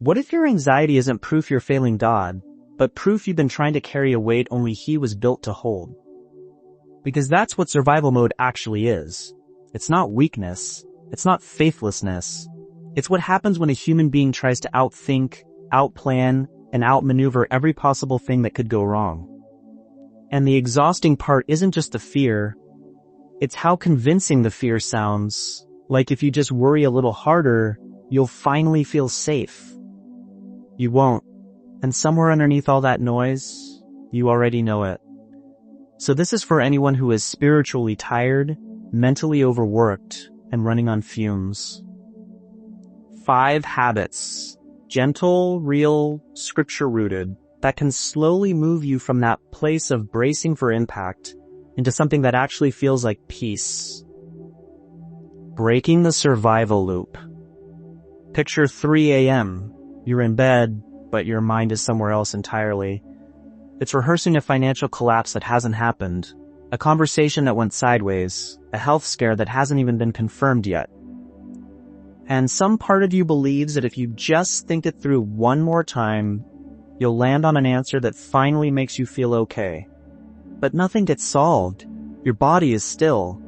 What if your anxiety isn't proof you're failing God, but proof you've been trying to carry a weight only He was built to hold? Because that's what survival mode actually is. It's not weakness. It's not faithlessness. It's what happens when a human being tries to outthink, outplan, and outmaneuver every possible thing that could go wrong. And the exhausting part isn't just the fear. It's how convincing the fear sounds. Like if you just worry a little harder, you'll finally feel safe. You won't. And somewhere underneath all that noise, you already know it. So this is for anyone who is spiritually tired, mentally overworked, and running on fumes. 5 habits, gentle, real, scripture-rooted, that can slowly move you from that place of bracing for impact into something that actually feels like peace. Breaking the survival loop. Picture 3 a.m. You're in bed, but your mind is somewhere else entirely. It's rehearsing a financial collapse that hasn't happened, a conversation that went sideways, a health scare that hasn't even been confirmed yet. And some part of you believes that if you just think it through one more time, you'll land on an answer that finally makes you feel okay. But nothing gets solved. Your body is still.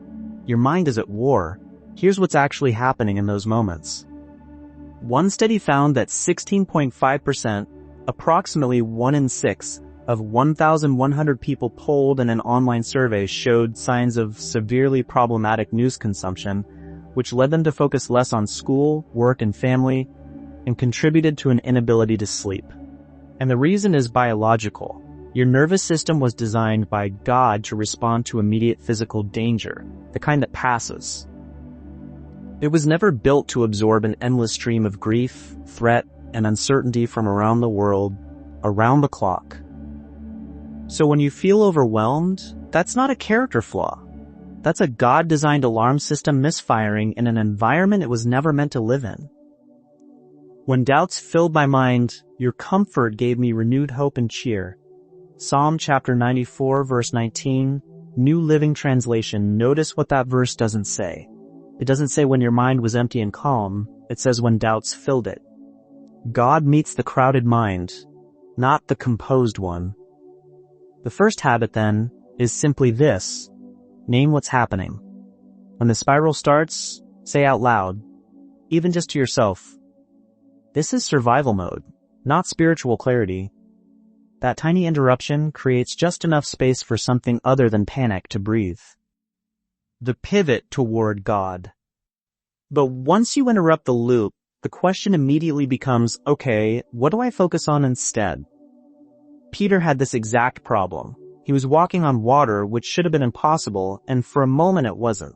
Your mind is at war. Here's what's actually happening in those moments. One study found that 16.5%, approximately 1 in 6, of 1,100 people polled in an online survey showed signs of severely problematic news consumption, which led them to focus less on school, work, and family, and contributed to an inability to sleep. And the reason is biological. Your nervous system was designed by God to respond to immediate physical danger, the kind that passes. It was never built to absorb an endless stream of grief, threat, and uncertainty from around the world, around the clock. So when you feel overwhelmed, that's not a character flaw. That's a God-designed alarm system misfiring in an environment it was never meant to live in. When doubts filled my mind, your comfort gave me renewed hope and cheer. Psalm chapter 94, verse 19, New Living Translation. Notice what that verse doesn't say. It doesn't say when your mind was empty and calm. It says when doubts filled it. God meets the crowded mind, not the composed one. The first habit, then, is simply this. Name what's happening. When the spiral starts, say out loud, even just to yourself, this is survival mode, not spiritual clarity. That tiny interruption creates just enough space for something other than panic to breathe. The pivot toward God. But once you interrupt the loop, the question immediately becomes, okay, what do I focus on instead? Peter had this exact problem. He was walking on water, which should have been impossible, and for a moment it wasn't.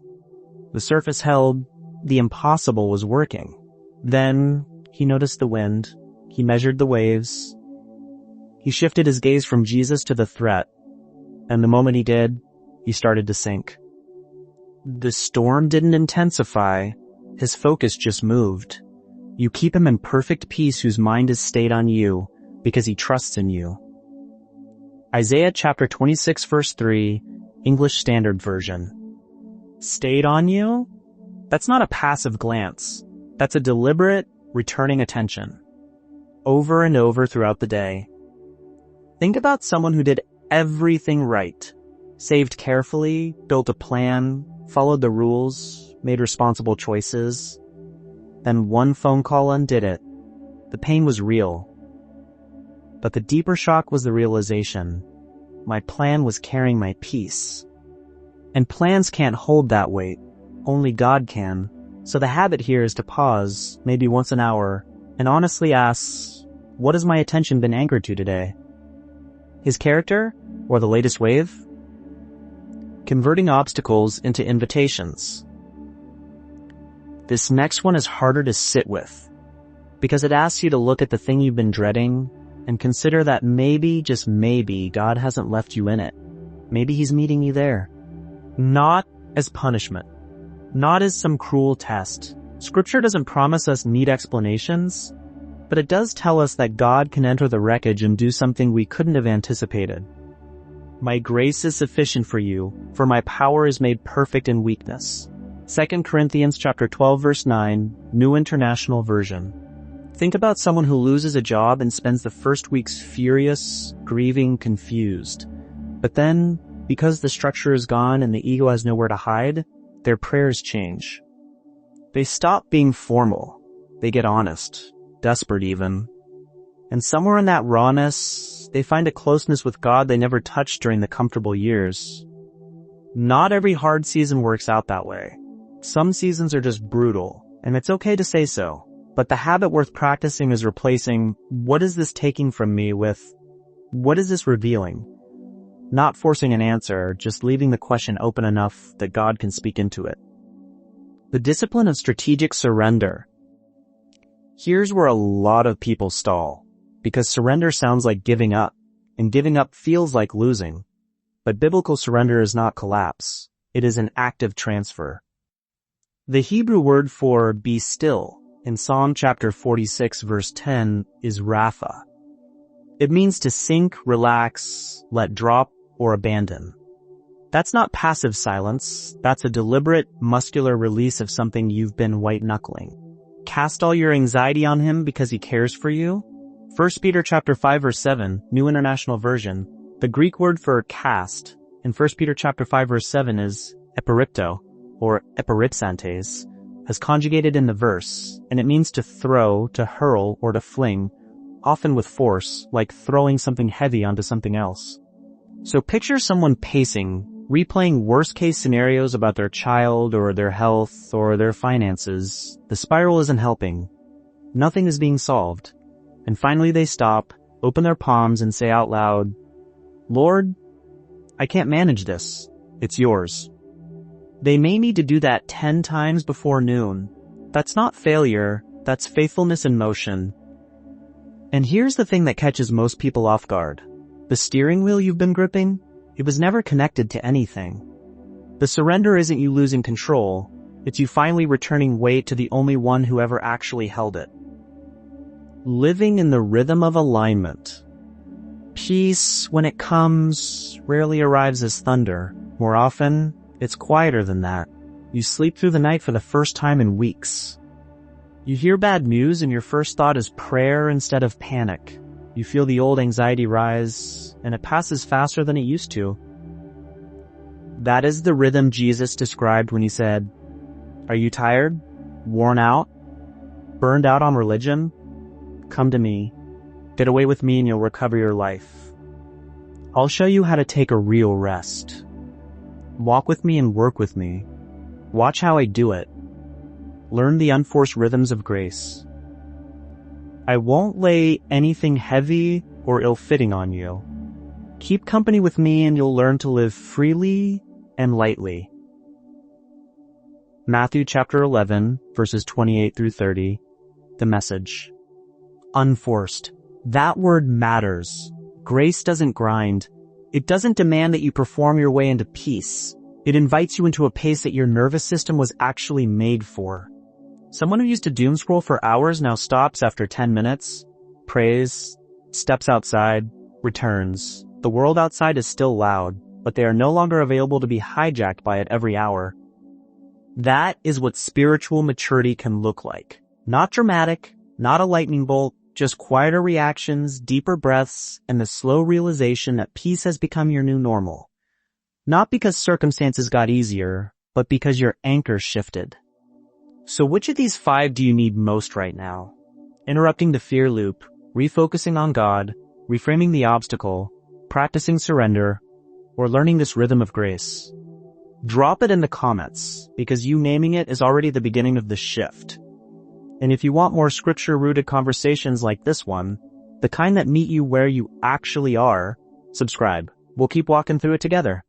The surface held, the impossible was working. Then he noticed the wind. He measured the waves. He shifted his gaze from Jesus to the threat. And the moment he did, he started to sink. The storm didn't intensify. His focus just moved. You keep him in perfect peace whose mind is stayed on you because he trusts in you. Isaiah chapter 26 verse 3, English Standard Version. Stayed on you? That's not a passive glance. That's a deliberate, returning attention. Over and over throughout the day. Think about someone who did everything right. Saved carefully, built a plan, followed the rules, made responsible choices. Then one phone call undid it. The pain was real. But the deeper shock was the realization. My plan was carrying my peace. And plans can't hold that weight. Only God can. So the habit here is to pause, maybe once an hour, and honestly ask, what has my attention been anchored to today? His character? Or the latest wave? Converting obstacles into invitations. This next one is harder to sit with, because it asks you to look at the thing you've been dreading and consider that maybe, just maybe, God hasn't left you in it. Maybe He's meeting you there. Not as punishment. Not as some cruel test. Scripture doesn't promise us neat explanations, but it does tell us that God can enter the wreckage and do something we couldn't have anticipated. My grace is sufficient for you, for my power is made perfect in weakness. 2 Corinthians chapter 12 verse 9, New International Version. Think about someone who loses a job and spends the first weeks furious, grieving, confused. But then, because the structure is gone and the ego has nowhere to hide, their prayers change. They stop being formal. They get honest, desperate even. And somewhere in that rawness, they find a closeness with God they never touched during the comfortable years. Not every hard season works out that way. Some seasons are just brutal, and it's okay to say so. But the habit worth practicing is replacing, what is this taking from me, with, what is this revealing? Not forcing an answer, just leaving the question open enough that God can speak into it. The discipline of strategic surrender. Here's where a lot of people stall, because surrender sounds like giving up, and giving up feels like losing. But biblical surrender is not collapse. It is an active transfer. The Hebrew word for be still in Psalm chapter 46 verse 10 is rapha. It means to sink, relax, let drop, or abandon. That's not passive silence. That's a deliberate, muscular release of something you've been white-knuckling. Cast all your anxiety on him because he cares for you. 1 Peter chapter 5 verse 7, New International Version. The Greek word for cast in 1 Peter chapter 5 verse 7 is eperipto, or eperipsantes, as conjugated in the verse, and it means to throw, to hurl, or to fling, often with force, like throwing something heavy onto something else. So picture someone pacing, replaying worst-case scenarios about their child or their health or their finances. The spiral isn't helping. Nothing is being solved. And finally they stop, open their palms, and say out loud, Lord, I can't manage this. It's yours. They may need to do that 10 times before noon. That's not failure. That's faithfulness in motion. And here's the thing that catches most people off guard. The steering wheel you've been gripping, it was never connected to anything. The surrender isn't you losing control. It's you finally returning weight to the only one who ever actually held it. Living in the rhythm of alignment. Peace, when it comes, rarely arrives as thunder. More often, it's quieter than that. You sleep through the night for the first time in weeks. You hear bad news and your first thought is prayer instead of panic. You feel the old anxiety rise, and it passes faster than it used to. That is the rhythm Jesus described when he said, "Are you tired? Worn out? Burned out on religion? Come to me. Get away with me and you'll recover your life. I'll show you how to take a real rest. Walk with me and work with me. Watch how I do it. Learn the unforced rhythms of grace. I won't lay anything heavy or ill-fitting on you. Keep company with me and you'll learn to live freely and lightly." Matthew chapter 11, verses 28 through 30, the Message. Unforced. That word matters. Grace doesn't grind. It doesn't demand that you perform your way into peace. It invites you into a pace that your nervous system was actually made for. Someone who used to doom scroll for hours now stops after 10 minutes, prays, steps outside, returns. The world outside is still loud, but they are no longer available to be hijacked by it every hour. That is what spiritual maturity can look like. Not dramatic, not a lightning bolt, just quieter reactions, deeper breaths, and the slow realization that peace has become your new normal. Not because circumstances got easier, but because your anchor shifted. So which of these 5 do you need most right now? Interrupting the fear loop, refocusing on God, reframing the obstacle, practicing surrender, or learning this rhythm of grace? Drop it in the comments, because you naming it is already the beginning of the shift. And if you want more scripture-rooted conversations like this one, the kind that meet you where you actually are, subscribe. We'll keep walking through it together.